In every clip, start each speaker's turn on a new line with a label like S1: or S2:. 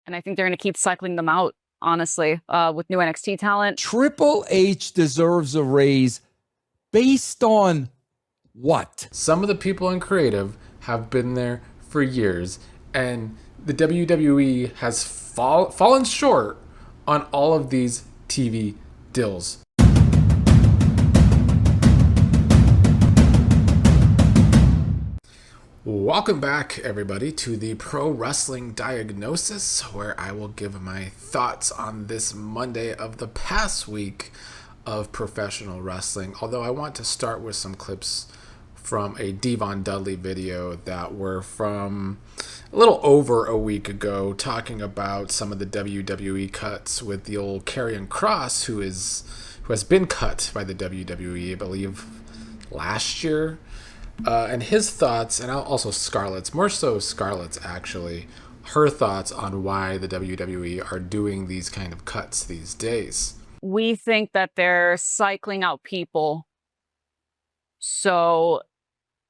S1: And I think they're going to keep cycling them out, honestly, with new NXT talent.
S2: Triple H deserves a raise based on what?
S3: Some of the people in creative have been there for years, and the WWE has fallen short on all of these TV deals. Welcome back, everybody, to the Pro Wrestling Diagnosis, where I will give my thoughts on this Monday of the past week of professional wrestling. Although I want to start with some clips from a Devon Dudley video that were from a little over a week ago, talking about some of the WWE cuts with the old Karrion Kross, who has been cut by the WWE, I believe, last year. And his thoughts, and also Scarlett's, more so Scarlett's actually, her thoughts on why the WWE are doing these kind of cuts these days.
S1: We think that they're cycling out people so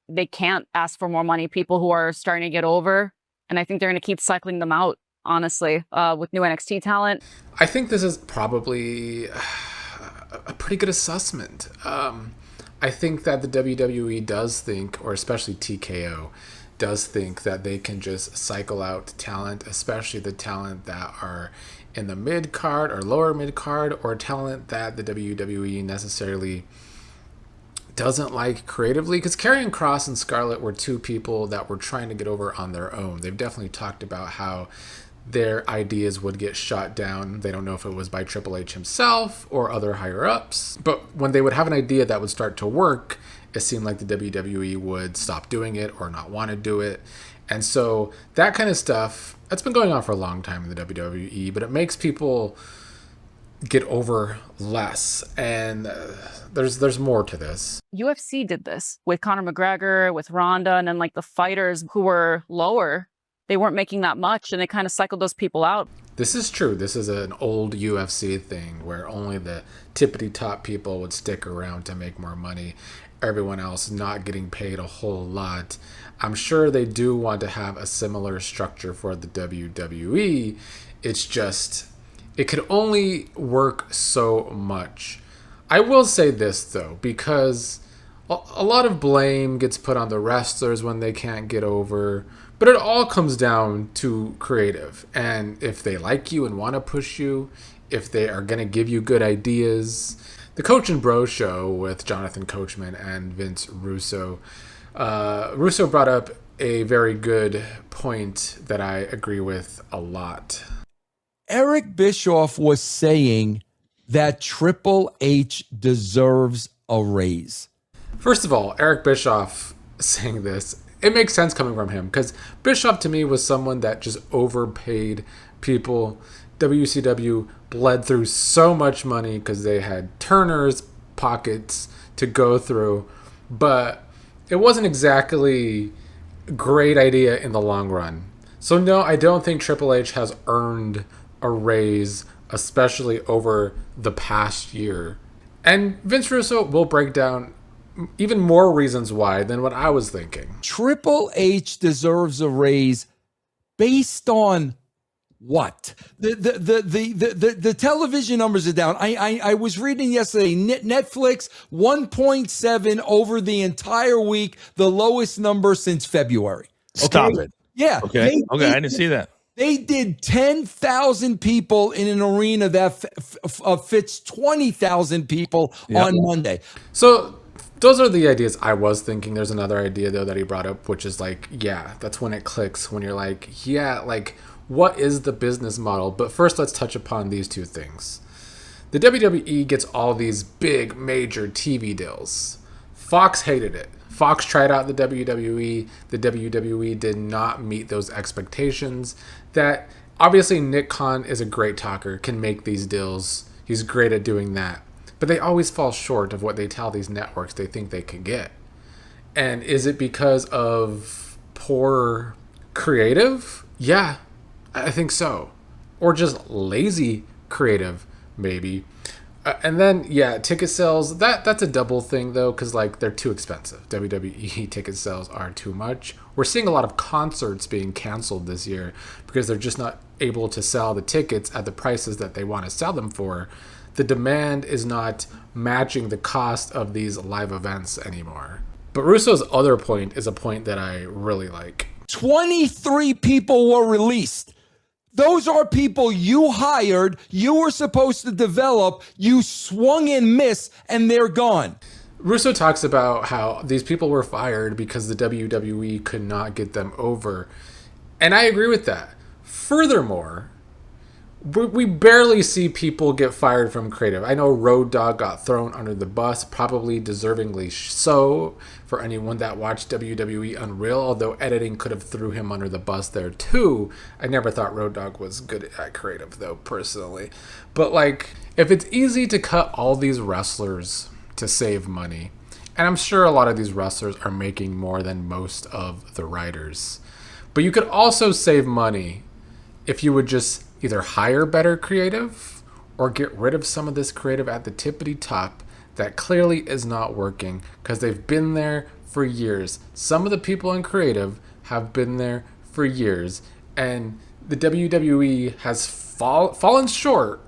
S1: they can't ask for more money, people who are starting to get over. And I think they're going to keep cycling them out, honestly, with new NXT talent.
S3: I think this is probably a pretty good assessment. I think that the WWE does think, or especially TKO, does think that they can just cycle out talent, especially the talent that are in the mid-card or lower mid-card, or talent that the WWE necessarily doesn't like creatively. Because Karrion Kross and Scarlett were two people that were trying to get over on their own. They've definitely talked about how their ideas would get shot down. They don't know if it was by Triple H himself or other higher-ups. But when they would have an idea that would start to work, it seemed like the WWE would stop doing it or not want to do it. And so that kind of stuff, that's been going on for a long time in the WWE, but it makes people get over less. And there's more to this.
S1: UFC did this with Conor McGregor, with Ronda, and then like the fighters who were lower, they weren't making that much, and they kind of cycled those people out.
S3: This is true. This is an old UFC thing where only the tippity top people would stick around to make more money. Everyone else not getting paid a whole lot. I'm sure they do want to have a similar structure for the WWE. It's just, it could only work so much. I will say this, though, because a lot of blame gets put on the wrestlers when they can't get over. But it all comes down to creative. And if they like you and want to push you, if they are going to give you good ideas. The Coach and Bro show with Jonathan Coachman and Vince Russo. Russo brought up a very good point that I agree with a lot.
S2: Eric Bischoff was saying that Triple H deserves a raise.
S3: First of all, Eric Bischoff saying this, it makes sense coming from him, because Bischoff to me was someone that just overpaid people. WCW bled through so much money because they had Turner's pockets to go through, but it wasn't exactly a great idea in the long run. So no, I don't think Triple H has earned a raise, especially over the past year. And Vince Russo will break down even more reasons why than what I was thinking.
S2: Triple H deserves a raise based on what? The television numbers are down. I was reading yesterday, Netflix 1.7 over the entire week, the lowest number since February. Okay?
S4: Stop it.
S2: Yeah.
S4: Okay. I didn't see that.
S2: They did 10,000 people in an arena that fits 20,000 people on Monday.
S3: So those are the ideas I was thinking. There's another idea, though, that he brought up, which is like, yeah, that's when it clicks, when you're like, yeah, like, what is the business model? But first, let's touch upon these two things. The WWE gets all these big, major TV deals. Fox hated it. Fox tried out the WWE. The WWE did not meet those expectations. That obviously Nick Khan is a great talker, can make these deals. He's great at doing that. But they always fall short of what they tell these networks they think they can get. And is it because of poor creative? Yeah, I think so. Or just lazy creative, maybe. And then, ticket sales, that's a double thing, though, because, like, they're too expensive. WWE ticket sales are too much. We're seeing a lot of concerts being canceled this year because they're just not able to sell the tickets at the prices that they want to sell them for. The demand is not matching the cost of these live events anymore. But Russo's other point is a point that I really like.
S2: 23 people were released. Those are people you hired, you were supposed to develop, you swung and missed, and they're gone.
S3: Russo talks about how these people were fired because the WWE could not get them over. And I agree with that. Furthermore, we barely see people get fired from creative. I know Road Dogg got thrown under the bus, probably deservingly so, for anyone that watched WWE Unreal, although editing could have threw him under the bus there too. I never thought Road Dogg was good at creative, though, personally. But, like, if it's easy to cut all these wrestlers to save money, and I'm sure a lot of these wrestlers are making more than most of the writers, but you could also save money if you would just either hire better creative or get rid of some of this creative at the tippity top that clearly is not working because they've been there for years. Some of the people in creative have been there for years, and the WWE has fallen short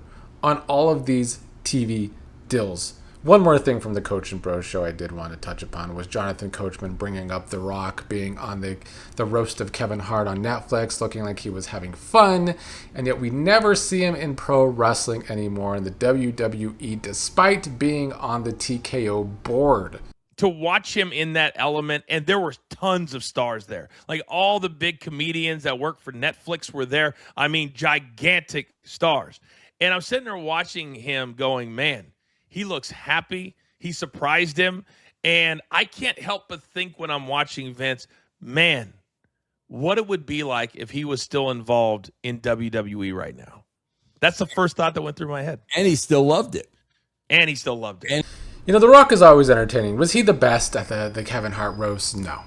S3: on all of these TV deals. One more thing from the Coach and Bro show I did want to touch upon was Jonathan Coachman bringing up The Rock being on the roast of Kevin Hart on Netflix, looking like he was having fun, and yet we never see him in pro wrestling anymore in the WWE, despite being on the TKO board.
S4: To watch him in that element, and there were tons of stars there. Like, all the big comedians that work for Netflix were there. I mean, gigantic stars. And I'm sitting there watching him going, man, he looks happy. He surprised him. And I can't help but think when I'm watching Vince, man, what it would be like if he was still involved in WWE right now. That's the first thought that went through my head.
S2: And he still loved it.
S3: You know, The Rock is always entertaining. Was he the best at the Kevin Hart roast? No.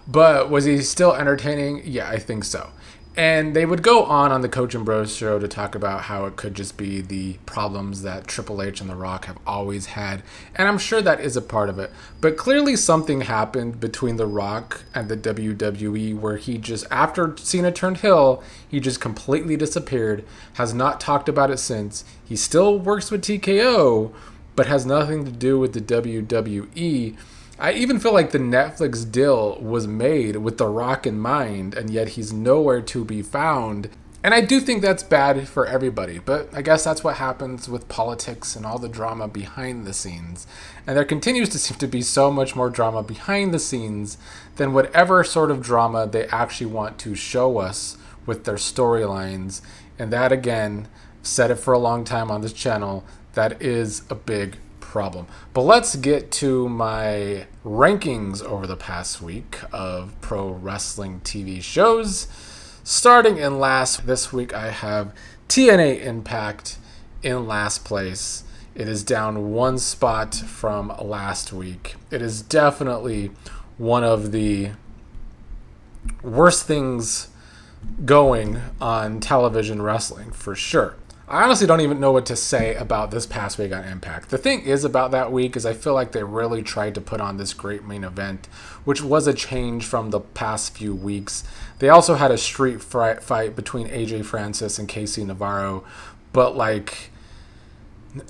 S3: But was he still entertaining? Yeah, I think so. And they would go on the Coach and Bros show to talk about how it could just be the problems that Triple H and The Rock have always had. And I'm sure that is a part of it. But clearly something happened between The Rock and the WWE where he just, after Cena turned heel, he just completely disappeared, has not talked about it since. He still works with TKO, but has nothing to do with the WWE. I even feel like the Netflix deal was made with The Rock in mind, and yet he's nowhere to be found. And I do think that's bad for everybody, but I guess that's what happens with politics and all the drama behind the scenes. And there continues to seem to be so much more drama behind the scenes than whatever sort of drama they actually want to show us with their storylines. And that, again, said it for a long time on this channel, that is a big problem. But let's get to my rankings over the past week of pro wrestling TV shows. Starting in last this week, I have TNA Impact in last place. It is down one spot from last week. It is definitely one of the worst things going on television wrestling, for sure. I honestly don't even know what to say about this past week on Impact. The thing is about that week is I feel like they really tried to put on this great main event, which was a change from the past few weeks. They also had a street fight between AJ Francis and Casey Navarro, but like,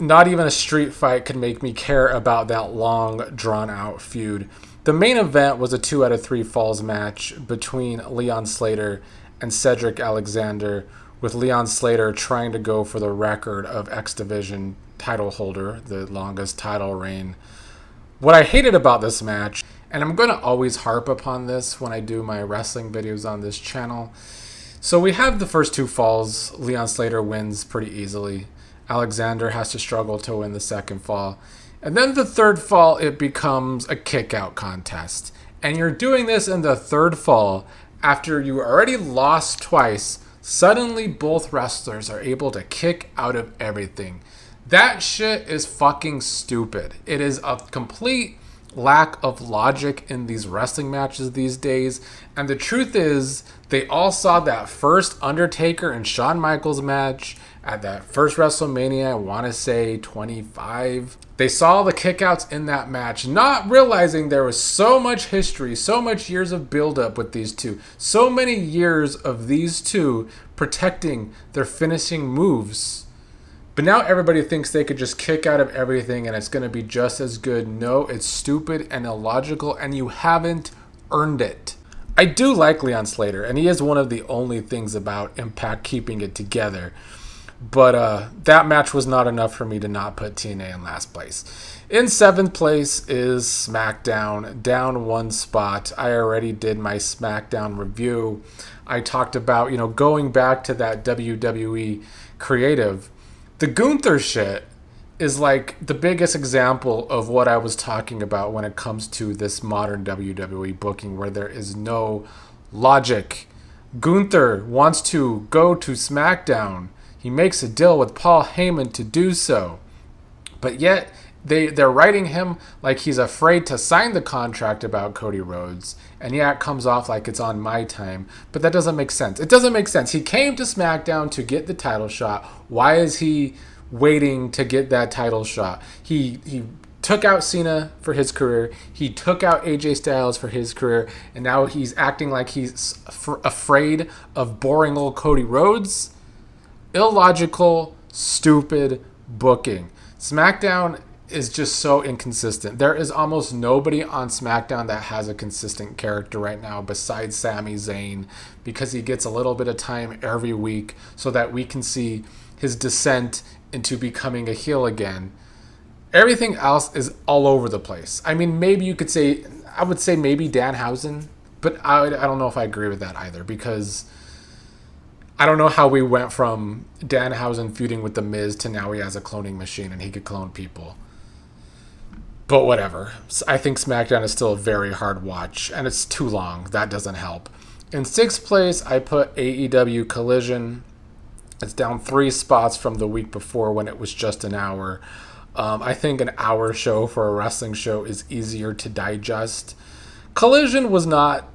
S3: not even a street fight could make me care about that long, drawn-out feud. The main event was a 2 out of 3 falls match between Leon Slater and Cedric Alexander, with Leon Slater trying to go for the record of X Division title holder, the longest title reign. What I hated about this match, and I'm going to always harp upon this when I do my wrestling videos on this channel. So we have the first 2 falls. Leon Slater wins pretty easily. Alexander has to struggle to win the second fall. And then the third fall, it becomes a kick-out contest. And you're doing this in the third fall after you already lost twice. Suddenly, both wrestlers are able to kick out of everything. That shit is fucking stupid. It is a complete lack of logic in these wrestling matches these days. And the truth is, they all saw that first Undertaker and Shawn Michaels match at that first WrestleMania, I want to say 25. They saw the kickouts in that match, not realizing there was so much history, so much years of buildup with these two, so many years of these two protecting their finishing moves. But now everybody thinks they could just kick out of everything and it's going to be just as good. No, it's stupid and illogical, and you haven't earned it. I do like Leon Slater, and he is one of the only things about Impact keeping it together. But that match was not enough for me to not put TNA in last place. In 7th place is SmackDown, down 1 spot. I already did my SmackDown review. I talked about, going back to that WWE creative. The Gunther shit is like the biggest example of what I was talking about when it comes to this modern WWE booking, where there is no logic. Gunther wants to go to SmackDown. He makes a deal with Paul Heyman to do so. But yet, they're writing him like he's afraid to sign the contract about Cody Rhodes. And yeah, it comes off like it's on my time. But that doesn't make sense. It doesn't make sense. He came to SmackDown to get the title shot. Why is he waiting to get that title shot? He took out Cena for his career. He took out AJ Styles for his career. And now he's acting like he's afraid of boring old Cody Rhodes. Illogical, stupid booking. SmackDown is just so inconsistent. There is almost nobody on SmackDown that has a consistent character right now besides Sami Zayn, because he gets a little bit of time every week so that we can see his descent into becoming a heel again. Everything else is all over the place. I mean, maybe you could say, I would say maybe Danhausen, but I don't know if I agree with that either, because I don't know how we went from Danhausen feuding with The Miz to now he has a cloning machine and he could clone people. But whatever. I think SmackDown is still a very hard watch, and it's too long. That doesn't help. In 6th place, I put AEW Collision. It's down 3 spots from the week before when it was just an hour. I think an hour show for a wrestling show is easier to digest. Collision was not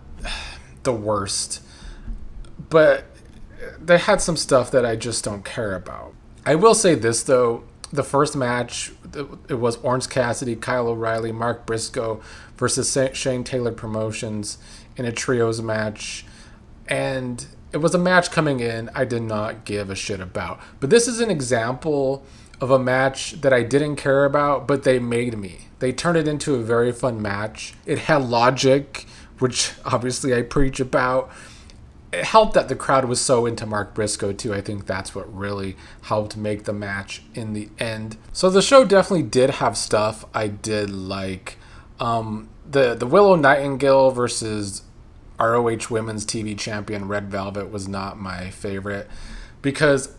S3: the worst, but they had some stuff that I just don't care about. I will say this, though. The first match, it was Orange Cassidy, Kyle O'Reilly, Mark Briscoe versus Shane Taylor Promotions in a trios match. And it was a match coming in I did not give a shit about. But this is an example of a match that I didn't care about, but they made me. They turned it into a very fun match. It had logic, which obviously I preach about. It helped that the crowd was so into Mark Briscoe too. I think that's what really helped make the match in the end. So the show definitely did have stuff I did like. The Willow Nightingale versus ROH Women's TV Champion Red Velvet was not my favorite, because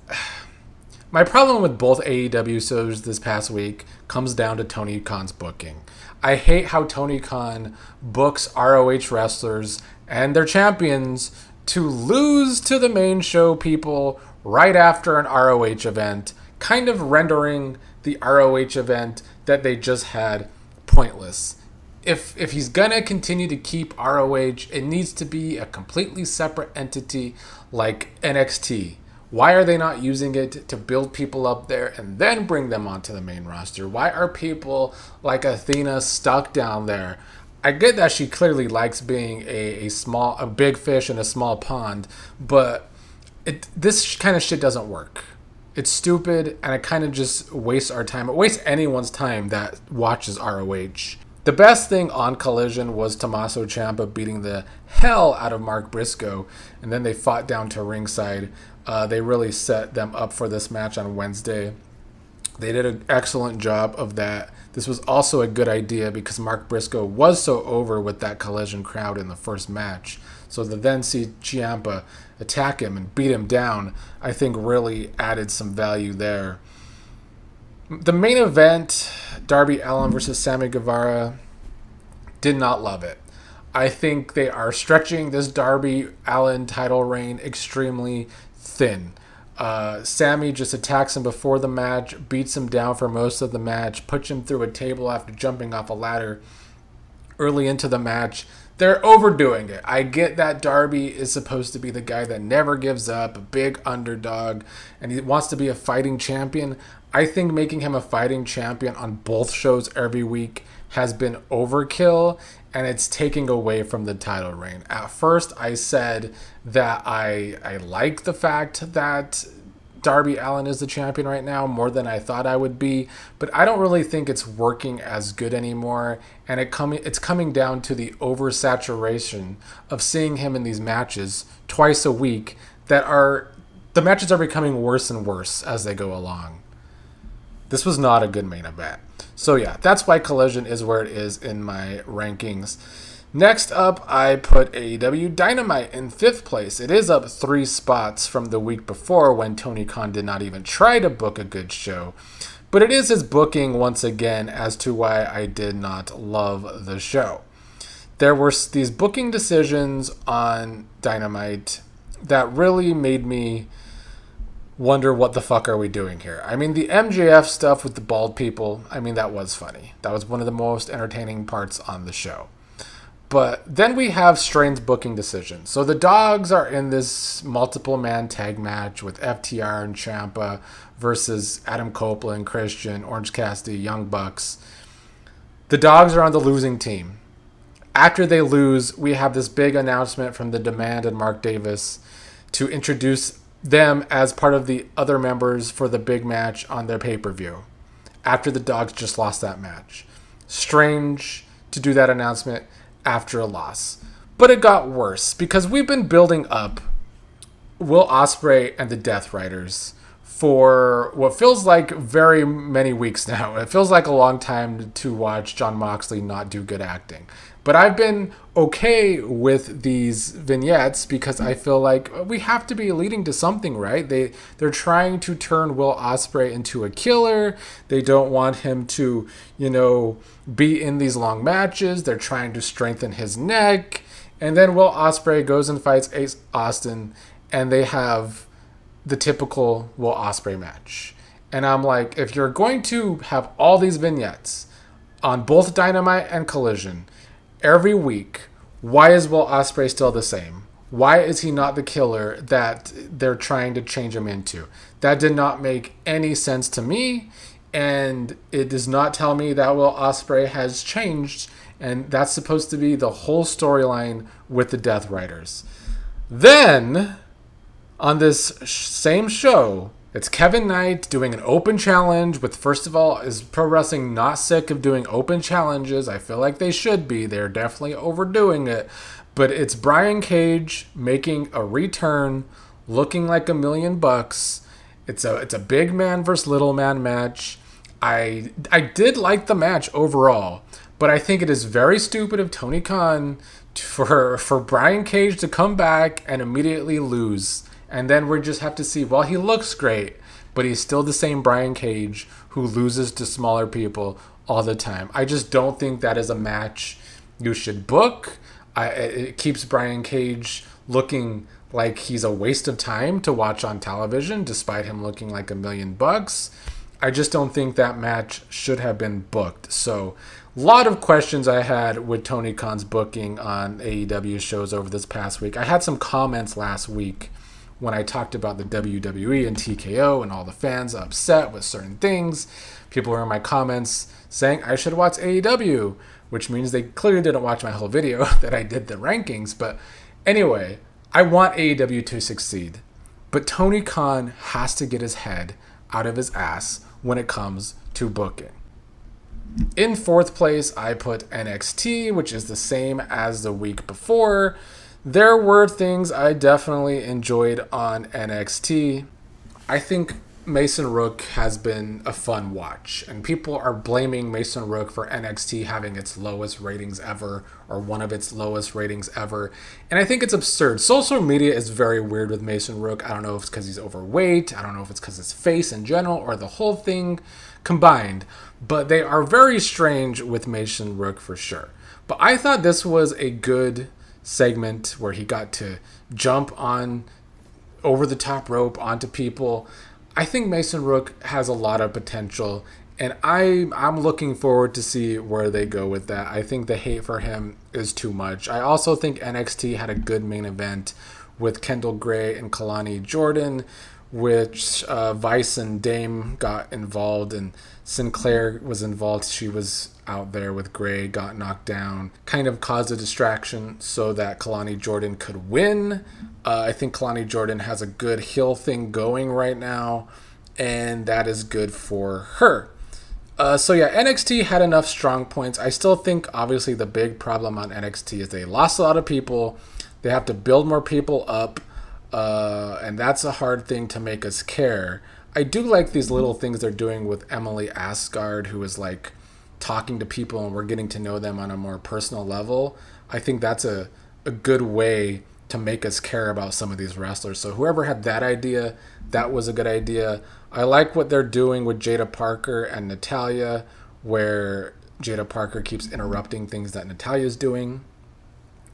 S3: my problem with both AEW shows this past week comes down to Tony Khan's booking. I hate how Tony Khan books ROH wrestlers and their champions to lose to the main show people right after an ROH event, kind of rendering the ROH event that they just had pointless. If he's gonna continue to keep ROH, it needs to be a completely separate entity like NXT. Why are they not using it to build people up there and then bring them onto the main roster? Why are people like Athena stuck down there? I get that she clearly likes being a big fish in a small pond, but this kind of shit doesn't work. It's stupid, and it kind of just wastes our time. It wastes anyone's time that watches ROH. The best thing on Collision was Tommaso Ciampa beating the hell out of Mark Briscoe, and then they fought down to ringside. They really set them up for this match on Wednesday. They did an excellent job of that. This was also a good idea because Mark Briscoe was so over with that Collision crowd in the first match. So to then see Ciampa attack him and beat him down, I think really added some value there. The main event, Darby Allin versus Sammy Guevara, did not love it. I think they are stretching this Darby Allin title reign extremely thin. Sammy just attacks him before the match, beats him down for most of the match, puts him through a table after jumping off a ladder. early into the match. They're overdoing it. I get that Darby is supposed to be the guy that never gives up, a big underdog, and he wants to be a fighting champion. I think making him a fighting champion on both shows every week has been overkill, and it's taking away from the title reign. At first, I said that I like the fact that Darby Allin is the champion right now more than I thought I would be, but I don't really think it's working as good anymore, and it's coming down to the oversaturation of seeing him in these matches twice a week the matches are becoming worse and worse as they go along. This was not a good main event. So yeah, that's why Collision is where it is in my rankings. Next up, I put AEW Dynamite in 5th place. It is up 3 spots from the week before when Tony Khan did not even try to book a good show. But it is his booking once again as to why I did not love the show. There were these booking decisions on Dynamite that really made me wonder what the fuck are we doing here. I mean, the MJF stuff with the bald people, I mean, that was funny. That was one of the most entertaining parts on the show. But then we have strange booking decisions. So the Dogs are in this multiple man tag match with FTR and Ciampa versus Adam Copeland, Christian, Orange Cassidy, Young Bucks. The Dogs are on the losing team. After they lose, we have this big announcement from The Demand and Mark Davis to introduce them as part of the other members for the big match on their pay-per-view. After the Dogs just lost that match. Strange to do that announcement after a loss. But it got worse because we've been building up Will Ospreay and the Deathriders for what feels like very many weeks now. It feels like a long time to watch Jon Moxley not do good acting. But I've been okay with these vignettes because I feel like we have to be leading to something, right? They're trying to turn Will Ospreay into a killer. They don't want him to, be in these long matches. They're trying to strengthen his neck. And then Will Ospreay goes and fights Ace Austin, and they have the typical Will Ospreay match. And I'm like, if you're going to have all these vignettes on both Dynamite and Collision every week, why is Will Ospreay still the same? Why is he not the killer that they're trying to change him into? That did not make any sense to me, and it does not tell me that Will Ospreay has changed, and that's supposed to be the whole storyline with the Deathriders. Then, on this same show, it's Kevin Knight doing an open challenge with, first of all, is pro wrestling not sick of doing open challenges? I feel like they should be. They're definitely overdoing it. But it's Brian Cage making a return, looking like $1 million. It's a big man versus little man match. I did like the match overall, but I think it is very stupid of Tony Khan for Brian Cage to come back and immediately lose. And then we just have to see, well, he looks great, but he's still the same Brian Cage who loses to smaller people all the time. I just don't think that is a match you should book. It keeps Brian Cage looking like he's a waste of time to watch on television, despite him looking like $1 million. I just don't think that match should have been booked. So a lot of questions I had with Tony Khan's booking on AEW shows over this past week. I had some comments last week when I talked about the WWE and TKO and all the fans upset with certain things. People were in my comments saying I should watch AEW, which means they clearly didn't watch my whole video that I did the rankings. But anyway, I want AEW to succeed. But Tony Khan has to get his head out of his ass when it comes to booking. In 4th place, I put NXT, which is the same as the week before. There were things I definitely enjoyed on NXT. I think Mason Rook has been a fun watch, and people are blaming Mason Rook for NXT having its lowest ratings ever, or one of its lowest ratings ever, and I think it's absurd. Social media is very weird with Mason Rook. I don't know if it's because he's overweight, I don't know if it's because his face in general, or the whole thing combined, but they are very strange with Mason Rook for sure. But I thought this was a good segment where he got to jump on over the top rope onto people. I think Mason Rook has a lot of potential, And I'm looking forward to see where they go with that. I think the hate for him is too much. I also think NXT had a good main event with Kendall Gray and Kalani Jordan, which Vice and Dame got involved, and Sinclair was involved. She was out there with Gray, got knocked down, kind of caused a distraction so that Kalani Jordan could win. I think Kalani Jordan has a good heel thing going right now, and that is good for her. So yeah, NXT had enough strong points. I still think, obviously, the big problem on NXT is they lost a lot of people. They have to build more people up, and that's a hard thing to make us care. I do like these little things they're doing with Emily Asgard, who is like talking to people and we're getting to know them on a more personal level. I think that's a good way to make us care about some of these wrestlers. So whoever had that idea, that was a good idea. I like what they're doing with Jada Parker and Natalya, where Jada Parker keeps interrupting things that Natalya's doing.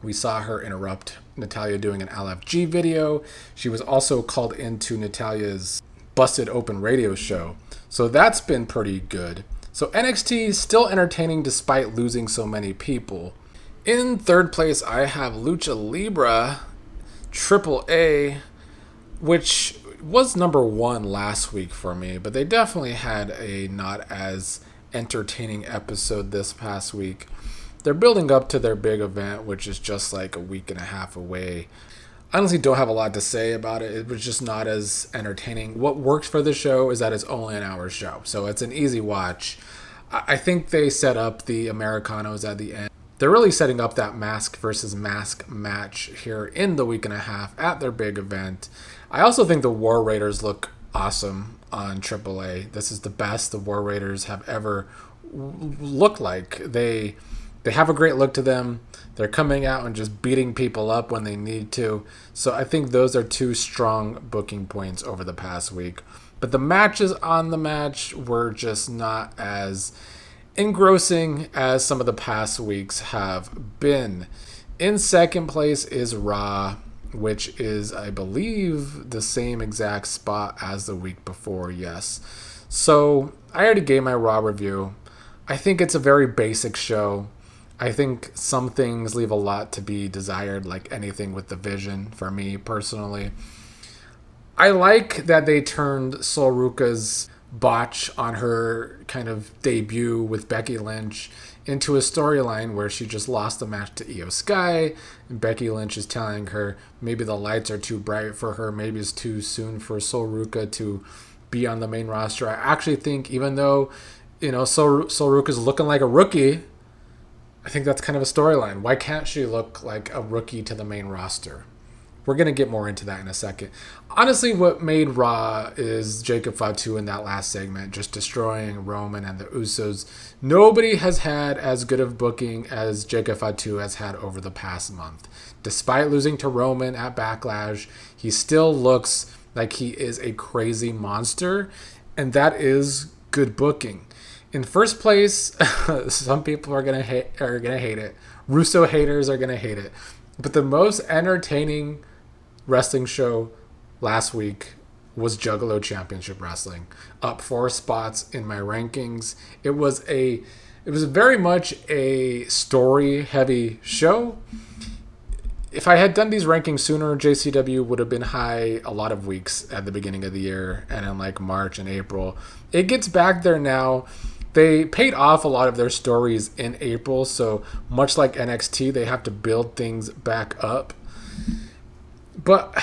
S3: We saw her interrupt Natalya doing an LFG video. She was also called into Natalya's Busted Open radio show. So that's been pretty good. So NXT is still entertaining despite losing so many people. In third place, I have Lucha Libre AAA, which was number one last week for me, but they definitely had a not as entertaining episode this past week. They're building up to their big event, which is just like a week and a half away. I honestly don't have a lot to say about it. It was just not as entertaining. What works for the show is that it's only an hour show, so it's an easy watch. I think they set up the Americanos at the end. They're really setting up that mask versus mask match here in the week and a half at their big event. I also think the War Raiders look awesome on AAA. This is the best the War Raiders have ever looked like. They have a great look to them. They're coming out and just beating people up when they need to. So I think those are two strong booking points over the past week. But the matches on the match were just not as engrossing as some of the past weeks have been. In second place is Raw, which is, I believe, the same exact spot as the week before, yes. So I already gave my Raw review. I think it's a very basic show. I think some things leave a lot to be desired, like anything with the vision, for me personally. I like that they turned Sol Ruka's botch on her kind of debut with Becky Lynch into a storyline where she just lost the match to Io Sky, and Becky Lynch is telling her maybe the lights are too bright for her, maybe it's too soon for Sol Ruka to be on the main roster. I actually think, even though, Sol Ruka's looking like a rookie, I think that's kind of a storyline. Why can't she look like a rookie to the main roster? We're going to get more into that in a second. Honestly, what made Raw is Jacob Fatu in that last segment, just destroying Roman and the Usos. Nobody has had as good of booking as Jacob Fatu has had over the past month. Despite losing to Roman at Backlash, he still looks like he is a crazy monster, and that is good booking. In first place, some people are gonna hate it. Russo haters are gonna hate it. But the most entertaining wrestling show last week was Juggalo Championship Wrestling, up 4 spots in my rankings. It was very much a story-heavy show. If I had done these rankings sooner, JCW would have been high a lot of weeks at the beginning of the year and in like March and April. It gets back there now. They paid off a lot of their stories in April, so much like NXT, they have to build things back up. But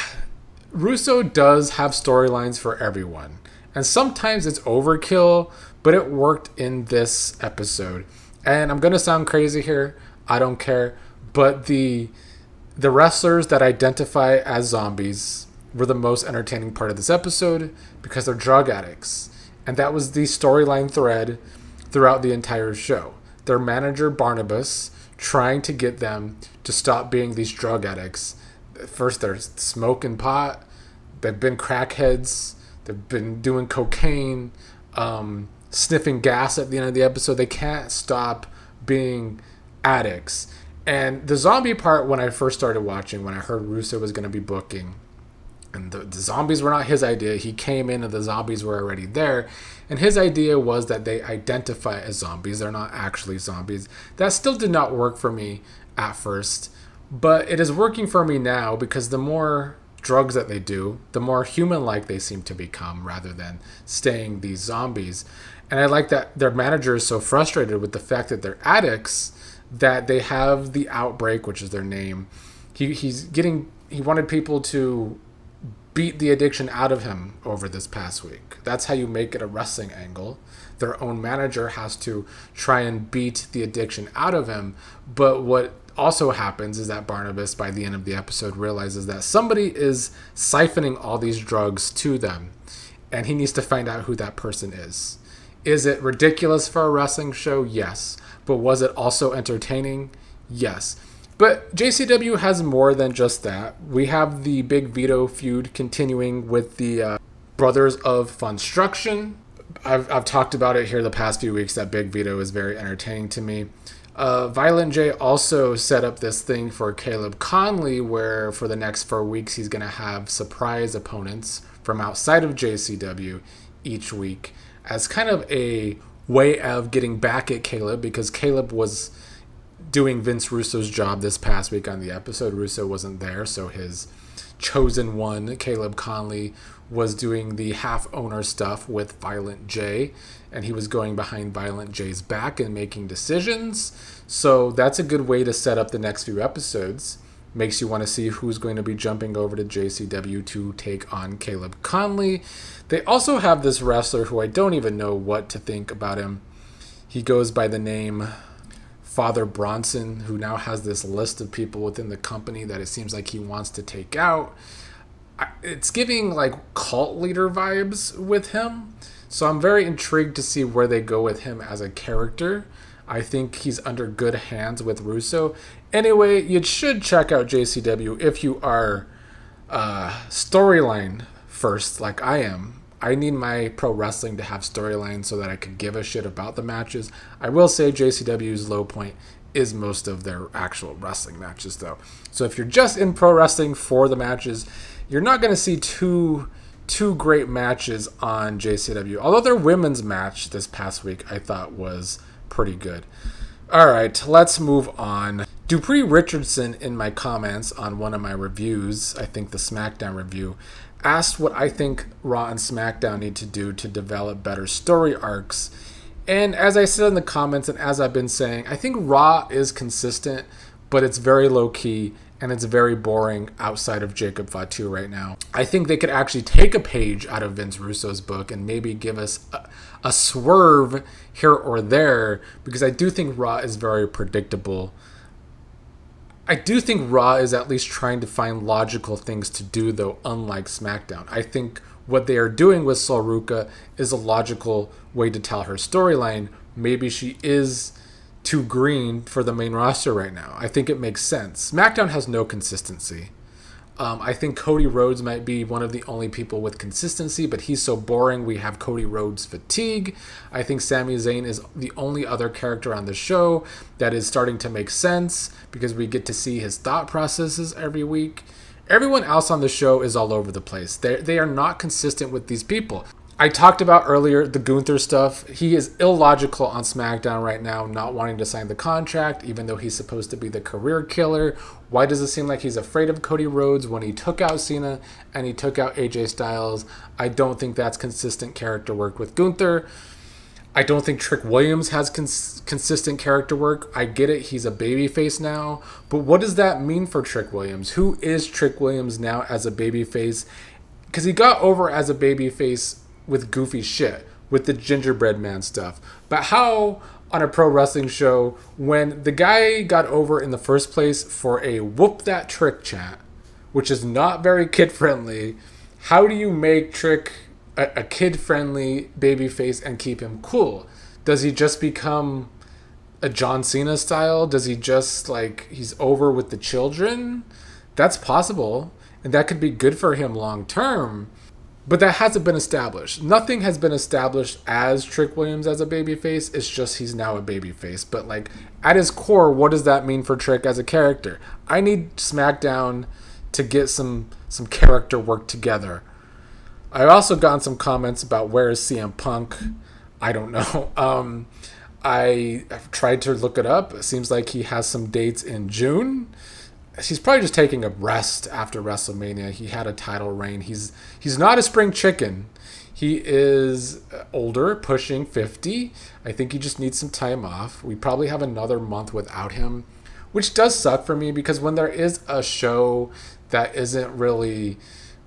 S3: Russo does have storylines for everyone, and sometimes it's overkill, but it worked in this episode. And I'm going to sound crazy here, I don't care, but the wrestlers that identify as zombies were the most entertaining part of this episode because they're drug addicts. And that was the storyline thread throughout the entire show. Their manager, Barnabas, trying to get them to stop being these drug addicts. First, they're smoking pot. They've been crackheads. They've been doing cocaine, sniffing gas at the end of the episode. They can't stop being addicts. And the zombie part, when I first started watching, when I heard Russo was going to be booking, And the zombies were not his idea. He came in and the zombies were already there. And his idea was that they identify as zombies. They're not actually zombies. That still did not work for me at first. But it is working for me now because the more drugs that they do, the more human-like they seem to become rather than staying these zombies. And I like that their manager is so frustrated with the fact that they're addicts that they have the Outbreak, which is their name. He wanted people to beat the addiction out of him over this past week. That's how you make it a wrestling angle. Their own manager has to try and beat the addiction out of him. But what also happens is that Barnabas, by the end of the episode, realizes that somebody is siphoning all these drugs to them, and he needs to find out who that person is. Is it ridiculous for a wrestling show? Yes. But was it also entertaining? Yes. But JCW has more than just that. We have the Big Vito feud continuing with the Brothers of Funstruction. I've talked about it here the past few weeks that Big Vito is very entertaining to me. Violent J also set up this thing for Caleb Conley where for the next 4 weeks he's going to have surprise opponents from outside of JCW each week as kind of a way of getting back at Caleb because Caleb was doing Vince Russo's job this past week on the episode. Russo wasn't there, so his chosen one, Caleb Conley, was doing the half-owner stuff with Violent J, and he was going behind Violent J's back and making decisions. So that's a good way to set up the next few episodes. Makes you want to see who's going to be jumping over to JCW to take on Caleb Conley. They also have this wrestler who I don't even know what to think about him. He goes by the name Father Bronson, who now has this list of people within the company that it seems like he wants to take out. It's giving like cult leader vibes with him. So I'm very intrigued to see where they go with him as a character. I think he's under good hands with Russo. Anyway, you should check out JCW if you are storyline first like I am. I need my pro wrestling to have storylines so that I could give a shit about the matches. I will say JCW's low point is most of their actual wrestling matches, though. So if you're just in pro wrestling for the matches, you're not going to see two great matches on JCW. Although their women's match this past week I thought was pretty good. All right, let's move on. Dupree Richardson, in my comments on one of my reviews, I think the Smackdown review, asked what I think Raw and Smackdown need to do to develop better story arcs. And as I said in the comments and as I've been saying, I think Raw is consistent, but it's very low-key and it's very boring outside of Jacob Fatu right now. I think they could actually take a page out of Vince Russo's book and maybe give us a swerve here or there, because I do think Raw is very predictable. I do think Raw is at least trying to find logical things to do, though, unlike SmackDown. I think what they are doing with Sol Ruca is a logical way to tell her storyline. Maybe she is too green for the main roster right now. I think it makes sense. SmackDown has no consistency. I think Cody Rhodes might be one of the only people with consistency, but he's so boring we have Cody Rhodes fatigue. I think Sami Zayn is the only other character on the show that is starting to make sense because we get to see his thought processes every week. Everyone else on the show is all over the place. They are not consistent with these people. I talked about earlier the Gunther stuff. He is illogical on SmackDown right now, not wanting to sign the contract, even though he's supposed to be the career killer. Why does it seem like he's afraid of Cody Rhodes when he took out Cena and he took out AJ Styles? I don't think that's consistent character work with Gunther. I don't think Trick Williams has consistent character work. I get it, he's a babyface now, but what does that mean for Trick Williams? Who is Trick Williams now as a babyface? Because he got over as a babyface with goofy shit, with the gingerbread man stuff. But how on a pro wrestling show, when the guy got over in the first place for a whoop that Trick chant, which is not very kid friendly, how do you make Trick a kid friendly babyface and keep him cool? Does he just become a John Cena style? Does he just he's over with the children? That's possible, and that could be good for him long term. But that hasn't been established. Nothing has been established as Trick Williams as a babyface. It's just he's now a babyface. But at his core, what does that mean for Trick as a character? I need SmackDown to get some character work together. I've also gotten some comments about where is CM Punk. I don't know. I've tried to look it up. It seems like he has some dates in June. He's probably just taking a rest after WrestleMania. He had a title reign. He's not a spring chicken. He is older, pushing 50. I think he just needs some time off. We probably have another month without him, which does suck for me because when there is a show that isn't really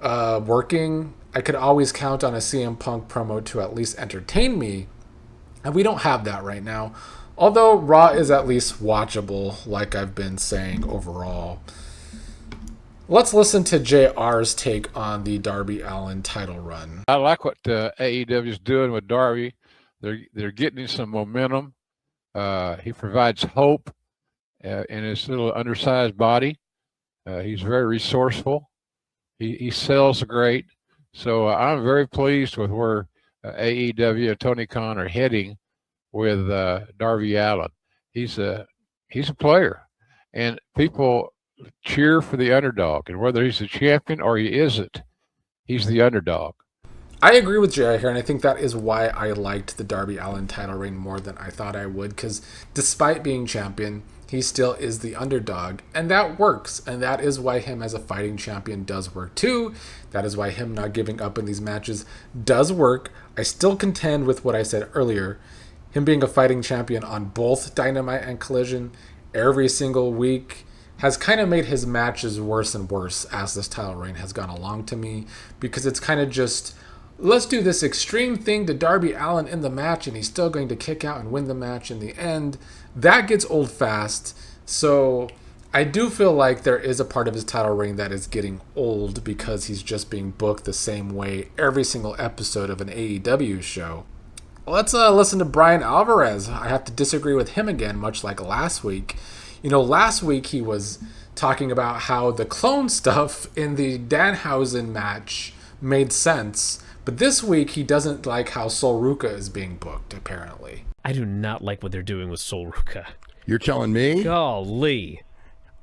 S3: working, I could always count on a CM Punk promo to at least entertain me. And we don't have that right now. Although Raw is at least watchable, like I've been saying overall. Let's listen to JR's take on the Darby Allin title run.
S5: I like what AEW is doing with Darby. They're getting some momentum. He provides hope in his little undersized body. He's very resourceful. He sells great. So I'm very pleased with where AEW and Tony Khan are heading with Darby Allin. He's a player, and people cheer for the underdog. And whether he's a champion or he isn't, he's the underdog.
S3: I agree with JR here, and I think that is why I liked the Darby Allin title reign more than I thought I would, because despite being champion, he still is the underdog, and that works, and that is why him as a fighting champion does work too. That is why him not giving up in these matches does work. I still contend with what I said earlier. Him being a fighting champion on both Dynamite and Collision every single week has kind of made his matches worse and worse as this title reign has gone along to me, because it's kind of just, let's do this extreme thing to Darby Allin in the match and he's still going to kick out and win the match in the end. That gets old fast. So I do feel like there is a part of his title reign that is getting old because he's just being booked the same way every single episode of an AEW show. Let's listen to Bryan Alverez. I have to disagree with him again, much like last week. You know, last week he was talking about how the clone stuff in the Danhausen match made sense. But this week, he doesn't like how Sol Ruca is being booked, apparently.
S6: I do not like what they're doing with Sol Ruca.
S7: You're telling me?
S6: Golly.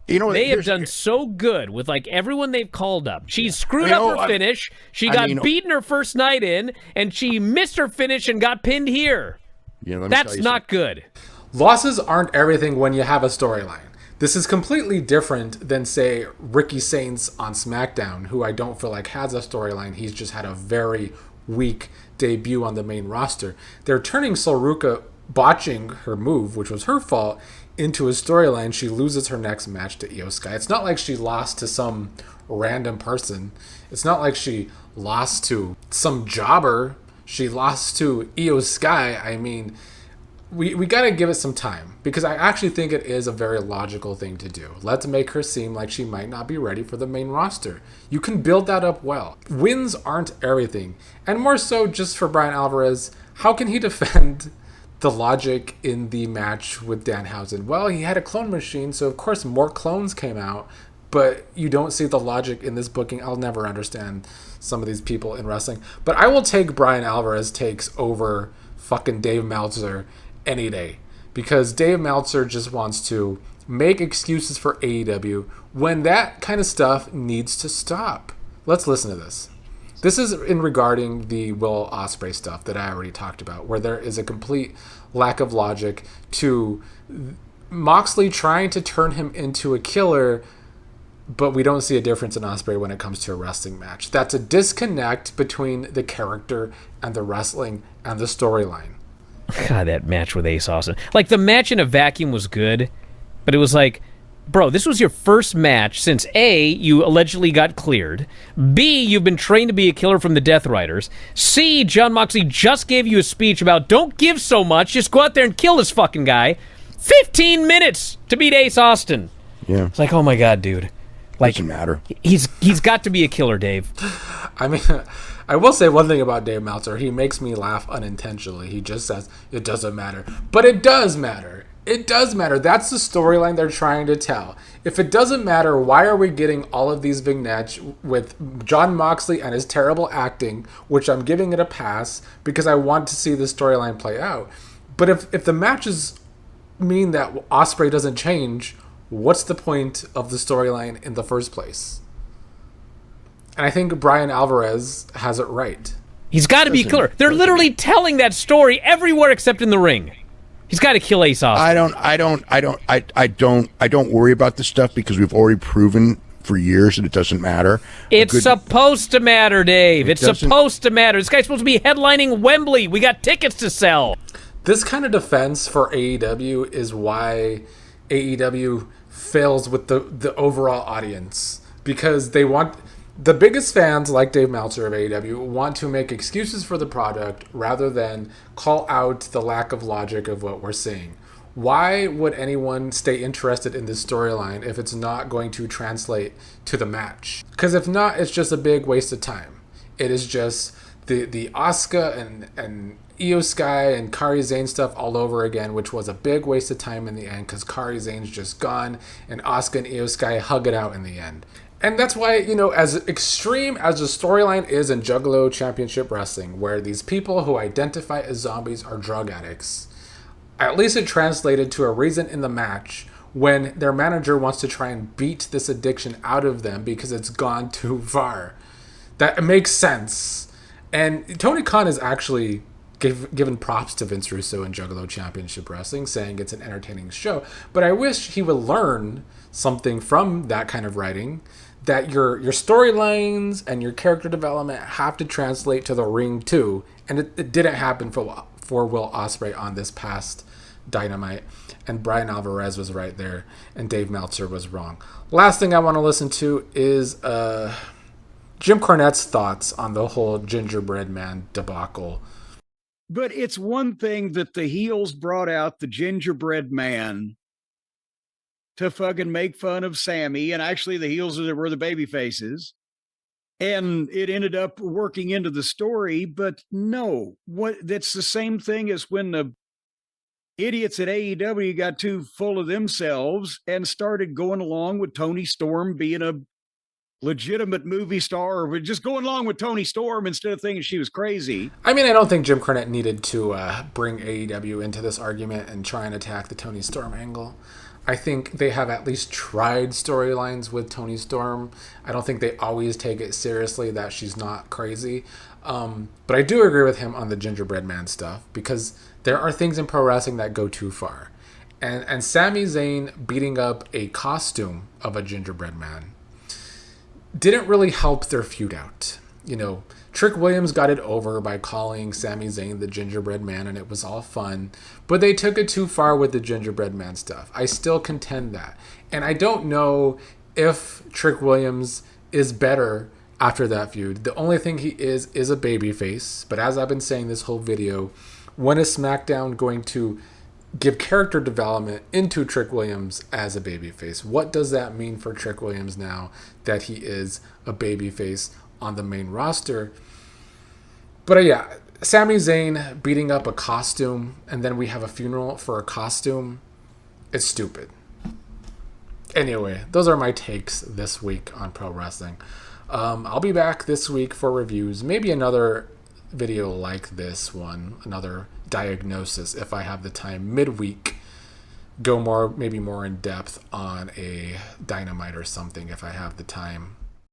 S7: You know,
S6: they have done so good with like everyone they've called up. She screwed up her finish. She got beaten her first night in, and she missed her finish and got pinned here. That's not good.
S3: Losses aren't everything when you have a storyline. This is completely different than, say, Ricky Saints on Smackdown, who I don't feel like has a storyline. He's just had a very weak debut on the main roster. They're turning Sol Ruca botching her move, which was her fault, into a storyline. She loses her next match to Io Sky. It's not like she lost to some random person. It's not like she lost to some jobber. She lost to Io Sky. I mean, we got to give it some time, because I actually think it is a very logical thing to do. Let's make her seem like she might not be ready for the main roster. You can build that up well. Wins aren't everything. And more so just for Bryan Alvarez, how can he defend the logic in the match with Danhausen? Well, he had a clone machine, so of course more clones came out, but you don't see the logic in this booking. I'll never understand some of these people in wrestling. But I will take Bryan Alvarez takes over fucking Dave Meltzer any day, because Dave Meltzer just wants to make excuses for AEW when that kind of stuff needs to stop. Let's listen to this. This is in regarding the Will Ospreay stuff that I already talked about, where there is a complete lack of logic to Moxley trying to turn him into a killer, but we don't see a difference in Ospreay when it comes to a wrestling match. That's a disconnect between the character and the wrestling and the storyline.
S6: God, that match with Ace Austin. Like, the match in a vacuum was good, but it was like, bro, this was your first match since A, you allegedly got cleared, B, you've been trained to be a killer from the Deathriders, C, Jon Moxley just gave you a speech about don't give so much, just go out there and kill this fucking guy. 15 minutes to beat Ace Austin.
S7: Yeah.
S6: It's like, oh my God, dude. Like,
S7: doesn't matter.
S6: He's got to be a killer, Dave.
S3: I mean, I will say one thing about Dave Meltzer. He makes me laugh unintentionally. He just says, it doesn't matter. But it does matter. It does matter. That's the storyline they're trying to tell. If it doesn't matter, why are we getting all of these vignettes with Jon Moxley and his terrible acting, which I'm giving it a pass because I want to see the storyline play out. But if the matches mean that Ospreay doesn't change, what's the point of the storyline in the first place? And I think Bryan Alverez has it right.
S6: He's got to be killer. They're literally telling that story everywhere except in the ring. He's got to kill Ace Austin.
S7: I don't worry about this stuff because we've already proven for years that it doesn't matter.
S6: It's supposed to matter, Dave. It's supposed to matter. This guy's supposed to be headlining Wembley. We got tickets to sell.
S3: This kind of defense for AEW is why AEW fails with the overall audience, because they want the biggest fans, like Dave Meltzer of AEW, want to make excuses for the product rather than call out the lack of logic of what we're seeing. Why would anyone stay interested in this storyline if it's not going to translate to the match? Because if not, it's just a big waste of time. It is just the Asuka and Io Sky and Kairi Sane stuff all over again, which was a big waste of time in the end because Kairi Sane's just gone and Asuka and Io Sky hug it out in the end. And that's why, as extreme as the storyline is in Juggalo Championship Wrestling, where these people who identify as zombies are drug addicts, at least it translated to a reason in the match when their manager wants to try and beat this addiction out of them because it's gone too far. That makes sense. And Tony Khan is actually given props to Vince Russo in Juggalo Championship Wrestling, saying it's an entertaining show. But I wish he would learn something from that kind of writing, that your storylines and your character development have to translate to the ring too. And it didn't happen for Will Ospreay on this past Dynamite. And Bryan Alverez was right there, and Dave Meltzer was wrong. Last thing I want to listen to is Jim Cornette's thoughts on the whole gingerbread man debacle.
S8: But it's one thing that the heels brought out the gingerbread man to fucking make fun of Sammy, and actually the heels were the baby faces, and it ended up working into the story. But no, that's the same thing as when the idiots at AEW got too full of themselves and started going along with Tony Storm being a legitimate movie star, or just going along with Tony Storm instead of thinking she was crazy.
S3: I mean, I don't think Jim Cornette needed to bring AEW into this argument and try and attack the Tony Storm angle. I think they have at least tried storylines with Tony Storm. I don't think they always take it seriously that she's not crazy. But I do agree with him on the gingerbread man stuff, because there are things in pro wrestling that go too far. And Sami Zayn beating up a costume of a gingerbread man didn't really help their feud out. Trick Williams got it over by calling Sami Zayn the gingerbread man, and it was all fun. But they took it too far with the gingerbread man stuff. I still contend that. And I don't know if Trick Williams is better after that feud. The only thing he is a babyface. But as I've been saying this whole video, when is SmackDown going to give character development into Trick Williams as a babyface? What does that mean for Trick Williams now that he is a babyface on the main roster? But yeah, Sami Zayn beating up a costume, and then we have a funeral for a costume. It's stupid. Anyway, those are my takes this week on pro wrestling. I'll be back this week for reviews, maybe another video like this one, another diagnosis if I have the time midweek. Go maybe more in depth on a Dynamite or something if I have the time.